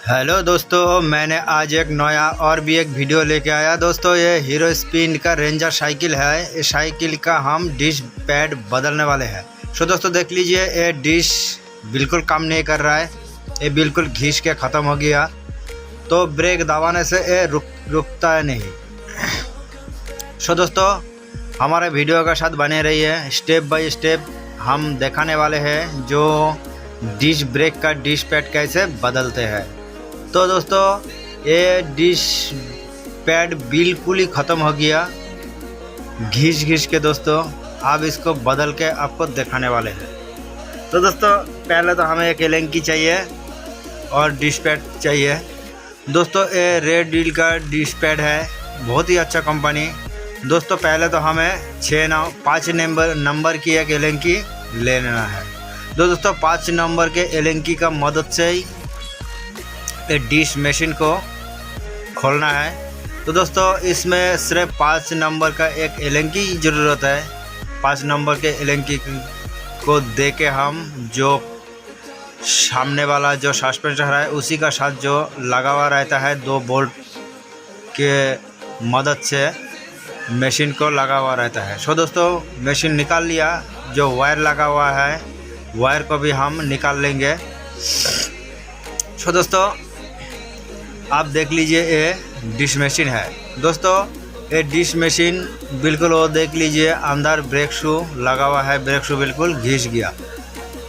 Hello दोस्तों, मैंने आज एक नया और भी एक वीडियो लेके आया। दोस्तों ये हीरो स्पिन का रेंजर साइकिल है। इस साइकिल का हम डिश पैड बदलने वाले हैं। सो दोस्तों देख लीजिए, ये डिश बिल्कुल काम नहीं कर रहा है। ये बिल्कुल घिस के ख़त्म हो गया। तो ब्रेक दबाने से ये रुकता है नहीं। सो दोस्तों हमारे वीडियो के साथ बने रहिए। स्टेप बाय स्टेप हम दिखाने वाले हैं जो डिश ब्रेक का डिश पैड कैसे बदलते हैं। तो दोस्तों ये डिश पैड बिल्कुल ही ख़त्म हो गया घिस के। दोस्तों अब इसको बदल के आपको दिखाने वाले हैं। तो दोस्तों पहले तो हमें एक एलेंकी चाहिए और डिश पैड चाहिए। दोस्तों ये रेड डील का डिश पैड है, बहुत ही अच्छा कंपनी। दोस्तों पहले तो हमें 5 नंबर की एक एलेंकी ले लेना है। दोस्तों 5 नंबर के एलेंकी का मदद से ही डिश मशीन को खोलना है। तो दोस्तों इसमें सिर्फ 5 नंबर का एक एलेंकी की ज़रूरत है। 5 नंबर के एलेंकी को दे के हम जो सामने वाला जो सस्पेंसर है उसी का साथ जो लगा हुआ रहता है 2 बोल्ट के मदद से मशीन को लगा हुआ रहता है। सो दोस्तों मशीन निकाल लिया। जो वायर लगा हुआ है वायर को भी हम निकाल लेंगे। सो दोस्तों आप देख लीजिए ये डिश मशीन है। दोस्तों ये डिश मशीन बिल्कुल वो देख लीजिए अंदर ब्रेक शू लगा हुआ है। ब्रेक शू बिल्कुल घिस गया।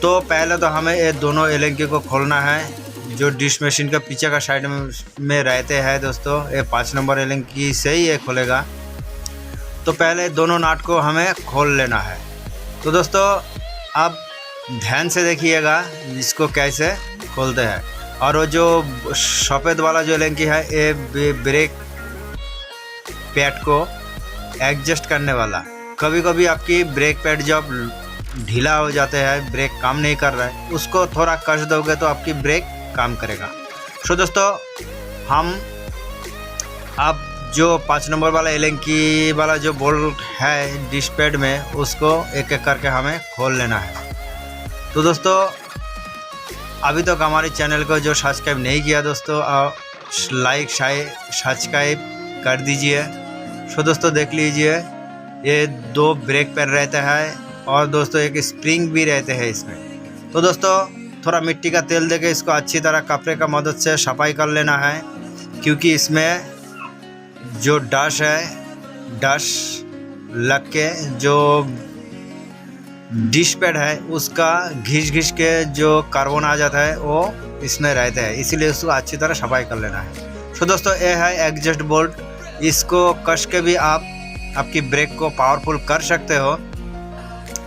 तो पहले तो हमें ये दोनों एलेंकी को खोलना है जो डिश मशीन का पीछे का साइड में रहते हैं। दोस्तों ये 5 नंबर एलेंकी से ही ये खोलेगा। तो पहले दोनों नाट को हमें खोल लेना है। तो दोस्तों आप ध्यान से देखिएगा इसको कैसे खोलते हैं। और वो जो सफ़ेद वाला जो एलेंकी है ये ब्रेक पैड को एडजस्ट करने वाला। कभी कभी आपकी ब्रेक पैड जब ढीला हो जाते हैं, ब्रेक काम नहीं कर रहा है, उसको थोड़ा कस दोगे तो आपकी ब्रेक काम करेगा। सो दोस्तों हम अब जो 5 नंबर वाला एलेंकी वाला जो बोल्ट है डिश पैड में उसको एक एक करके हमें खोल लेना है। तो दोस्तों अभी तक हमारे चैनल को जो सब्सक्राइब नहीं किया दोस्तों लाइक सब्सक्राइब कर दीजिए। सो दोस्तों देख लीजिए ये 2 ब्रेक पैड रहता है और दोस्तों एक स्प्रिंग भी रहते हैं इसमें। तो दोस्तों थोड़ा मिट्टी का तेल देके इसको अच्छी तरह कपड़े का मदद से सफाई कर लेना है, क्योंकि इसमें जो डस्ट लग के जो डिश पैड है उसका घिस के जो कार्बन आ जाता है वो इसमें रहता है, इसीलिए उसको अच्छी तरह सफाई कर लेना है। सो दोस्तों ये है एग्जॉस्ट बोल्ट। इसको कस के भी आप आपकी ब्रेक को पावरफुल कर सकते हो,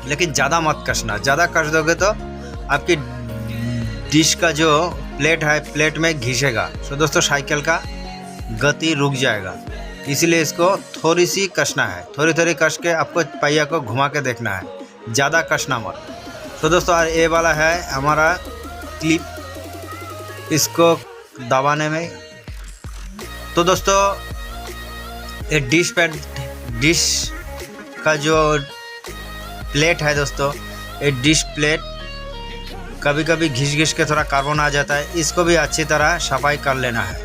लेकिन ज़्यादा मत कसना। ज़्यादा कस दोगे तो आपकी डिश का जो प्लेट है प्लेट में घिसेगा। सो दोस्तों साइकिल का गति रुक जाएगा, इसीलिए इसको थोड़ी सी कसना है। थोड़ी कस के आपको पहिया को घुमा के देखना है, ज़्यादा कसना मत। तो दोस्तों ये वाला है हमारा क्लिप इसको दबाने में। तो दोस्तों ये डिश का जो प्लेट है दोस्तों, ये डिश प्लेट कभी कभी घिस के थोड़ा कार्बन आ जाता है, इसको भी अच्छी तरह सफाई कर लेना है।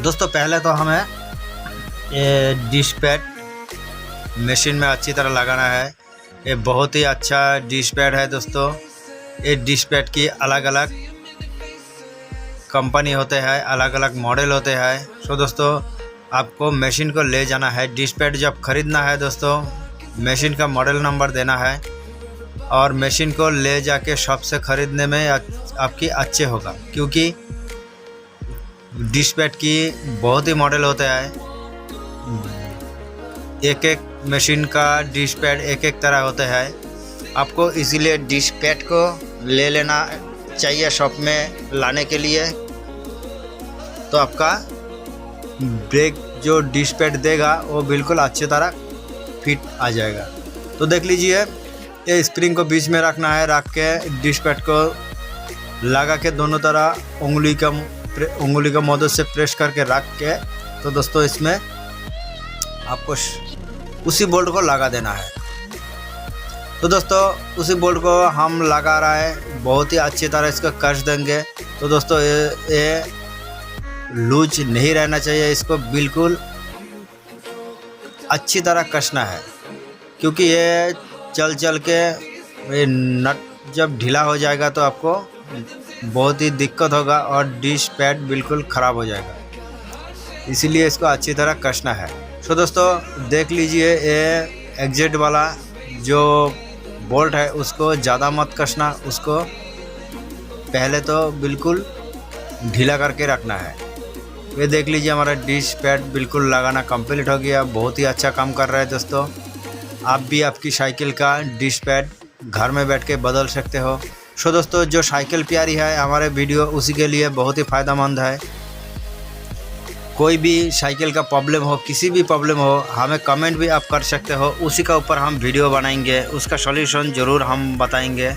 दोस्तों पहले तो हमें ये डिश पैड मशीन में अच्छी तरह लगाना है। ये बहुत ही अच्छा डिश पैड है दोस्तों। ये डिश पैड की अलग अलग कंपनी होते हैं, अलग अलग मॉडल होते हैं। सो दोस्तों आपको मशीन को ले जाना है। डिश पैड जब ख़रीदना है दोस्तों मशीन का मॉडल नंबर देना है और मशीन को ले जाके शॉप से ख़रीदने में आपकी अच्छे होगा, क्योंकि डिश पैड की बहुत ही मॉडल होते हैं। एक मशीन का डिश पैड एक तरह होता है। आपको इसीलिए डिश पैड को ले लेना चाहिए शॉप में लाने के लिए। तो आपका ब्रेक जो डिश पैड देगा वो बिल्कुल अच्छी तरह फिट आ जाएगा। तो देख लीजिए ये स्प्रिंग को बीच में रखना है, रख के डिश पैड को लगा के दोनों तरह उंगली का मदद से प्रेस करके रख के, तो दोस्तों इसमें आपको उसी बोल्ट को लगा देना है। तो दोस्तों उसी बोल्ट को हम लगा रहा है, बहुत ही अच्छी तरह इसको कस देंगे। तो दोस्तों ये लूज नहीं रहना चाहिए, इसको बिल्कुल अच्छी तरह कसना है, क्योंकि ये चल चल के ये नट जब ढीला हो जाएगा तो आपको बहुत ही दिक्कत होगा और डिश पैड बिल्कुल ख़राब हो जाएगा, इसीलिए इसको अच्छी तरह कसना है। तो दोस्तों देख लीजिए, ये एग्जिट वाला जो बोल्ट है उसको ज़्यादा मत कसना, उसको पहले तो बिल्कुल ढीला करके रखना है। ये देख लीजिए, हमारा डिश पैड बिल्कुल लगाना कंप्लीट हो गया, बहुत ही अच्छा काम कर रहा है। दोस्तों आप भी आपकी साइकिल का डिश पैड घर में बैठ के बदल सकते हो। सो दोस्तों जो साइकिल प्यारी है हमारे वीडियो उसी के लिए बहुत ही फ़ायदेमंद है। कोई भी साइकिल का प्रॉब्लम हो, किसी भी प्रॉब्लम हो, हमें कमेंट भी आप कर सकते हो, उसी का ऊपर हम वीडियो बनाएंगे, उसका सॉल्यूशन ज़रूर हम बताएंगे।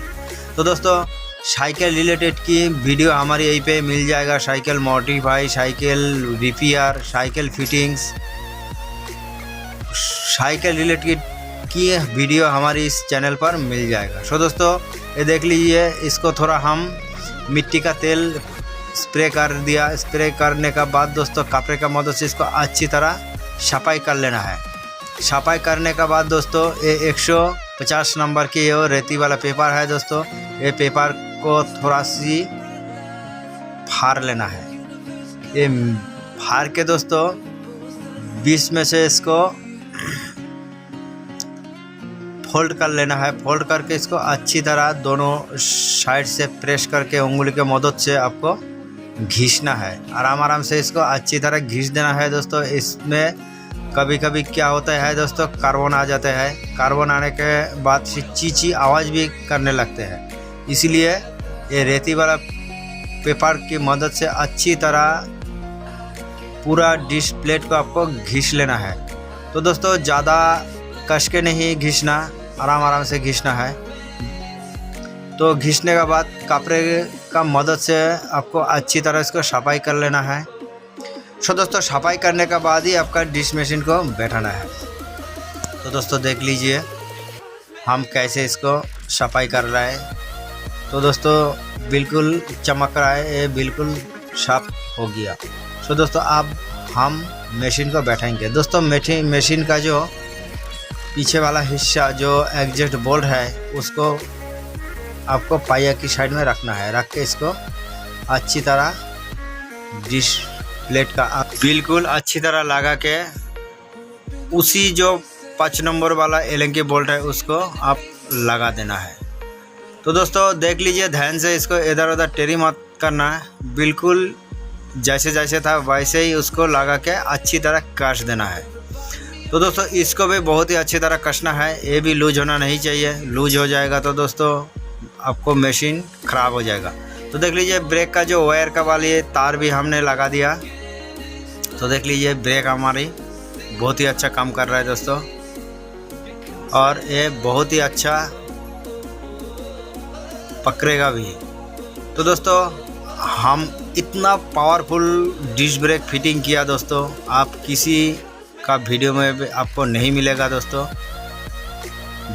तो दोस्तों साइकिल रिलेटेड की वीडियो हमारी यहीं पे मिल जाएगा, cycle modify, cycle repair, cycle fittings, cycle related की वीडियो हमारी इस चैनल पर मिल जाएगा। सो दोस्तों ये देख लीजिए, इसको थोड़ा हम मिट्टी का तेल स्प्रे कर दिया। स्प्रे करने का बाद दोस्तों कपड़े का मदद से इसको अच्छी तरह सफाई कर लेना है। सफाई करने का बाद दोस्तों ये 150 नंबर की ये रेती वाला पेपर है। दोस्तों ये पेपर को थोड़ा सी फाड़ लेना है। ये फाड़ के दोस्तों 20 में से इसको फोल्ड कर लेना है। फोल्ड करके इसको अच्छी तरह दोनों साइड से प्रेस करके उंगली के मदद से आपको घिसना है। आराम से इसको अच्छी तरह घिस देना है। दोस्तों इसमें कभी कभी क्या होता है दोस्तों, कार्बन आ जाते हैं। कार्बन आने के बाद ची आवाज़ भी करने लगते हैं, इसीलिए ये रेती वाला पेपर की मदद से अच्छी तरह पूरा डिश प्लेट को आपको घिस लेना है। तो दोस्तों ज़्यादा कस के नहीं घिसना, आराम से घिसना है। तो घिसने के बाद कपड़े का मदद से आपको अच्छी तरह इसको सफाई कर लेना है। सो दोस्तों सफाई करने के बाद ही आपका डिश मशीन को बैठाना है। तो दोस्तों देख लीजिए हम कैसे इसको सफाई कर रहे हैं। तो दोस्तों बिल्कुल चमक रहा है, ये बिल्कुल साफ हो गया। सो दोस्तों अब हम मशीन को बैठाएंगे। दोस्तों मशीन का जो पीछे वाला हिस्सा जो एग्जॉस्ट बोल्ट है उसको आपको पाया की साइड में रखना है। रख के इसको अच्छी तरह डिश प्लेट का आप बिल्कुल अच्छी तरह लगा के उसी जो 5 नंबर वाला एलंकी बोल्ट है उसको आप लगा देना है। तो दोस्तों देख लीजिए ध्यान से, इसको इधर उधर टेढ़ी मत करना है, बिल्कुल जैसे था वैसे ही उसको लगा के अच्छी तरह कस देना है। तो दोस्तों इसको भी बहुत ही अच्छी तरह कसना है, ये भी लूज होना नहीं चाहिए। लूज हो जाएगा तो दोस्तों आपको मशीन ख़राब हो जाएगा। तो देख लीजिए ब्रेक का जो वायर का वाली तार भी हमने लगा दिया। तो देख लीजिए ब्रेक हमारी बहुत ही अच्छा काम कर रहा है दोस्तों, और ये बहुत ही अच्छा पकड़ेगा भी। तो दोस्तों हम इतना पावरफुल डिश ब्रेक फिटिंग किया दोस्तों, आप किसी का वीडियो में भी आपको नहीं मिलेगा दोस्तों।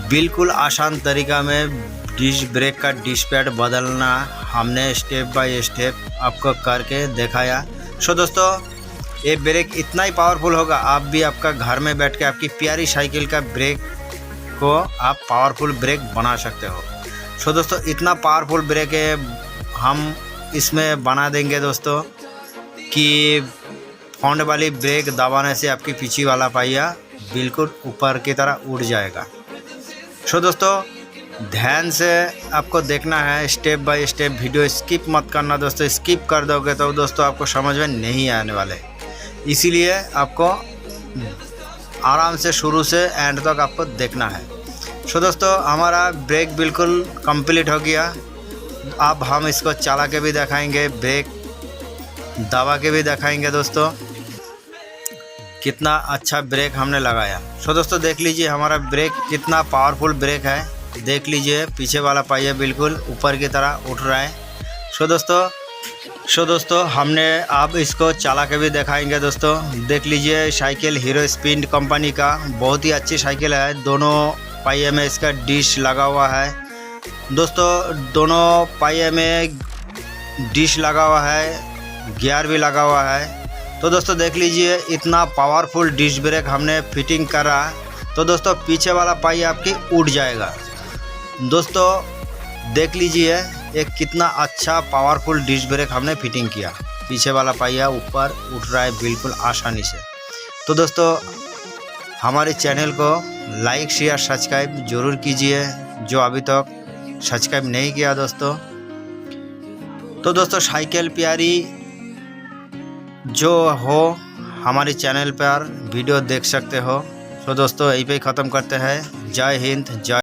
बिल्कुल आसान तरीका में डिश ब्रेक का डिश पैड बदलना हमने स्टेप बाय स्टेप आपको करके दिखाया। सो दोस्तों ये ब्रेक इतना ही पावरफुल होगा, आप भी आपका घर में बैठ के आपकी प्यारी साइकिल का ब्रेक को आप पावरफुल ब्रेक बना सकते हो। सो दोस्तों इतना पावरफुल ब्रेक है हम इसमें बना देंगे दोस्तों कि फ्रंट वाली ब्रेक दबाने से आपकी पीछे वाला पहिया बिल्कुल ऊपर की तरह उड़ जाएगा। सो दोस्तों ध्यान से आपको देखना है, step by step, video skip मत करना दोस्तों। स्किप कर दोगे तो दोस्तों आपको समझ में नहीं आने वाले, इसीलिए आपको आराम से शुरू से एंड तक आपको देखना है। सो दोस्तों हमारा ब्रेक बिल्कुल कंप्लीट हो गया। अब हम इसको चला के भी दिखाएंगे, ब्रेक दबा के भी दिखाएंगे दोस्तों कितना अच्छा ब्रेक हमने लगाया। सो दोस्तों देख लीजिए हमारा ब्रेक कितना पावरफुल ब्रेक है। देख लीजिए पीछे वाला पहिया बिल्कुल ऊपर की तरह उठ रहा है। सो दोस्तों हमने अब इसको चला के भी दिखाएंगे दोस्तों। देख लीजिए साइकिल हीरो स्पीड कंपनी का बहुत ही अच्छी साइकिल है। दोनों पहिए में इसका डिश लगा हुआ है। दोस्तों दोनों पहिए में डिश लगा हुआ है, गियर भी लगा हुआ है। तो दोस्तों देख लीजिए इतना पावरफुल डिश ब्रेक हमने फिटिंग करा। तो दोस्तों पीछे वाला पहिया आपकी उड़ जाएगा। दोस्तों देख लीजिए एक कितना अच्छा पावरफुल डिश ब्रेक हमने फिटिंग किया। पीछे वाला पहिया ऊपर उठ रहा है बिल्कुल आसानी से। तो दोस्तों हमारे चैनल को लाइक शेयर सब्सक्राइब ज़रूर कीजिए जो अभी तक सब्सक्राइब नहीं किया दोस्तों। तो दोस्तों साइकिल प्यारी जो हो हमारे चैनल पर वीडियो देख सकते हो। तो दोस्तों यहीं पे ख़त्म करते हैं। जय हिंद जय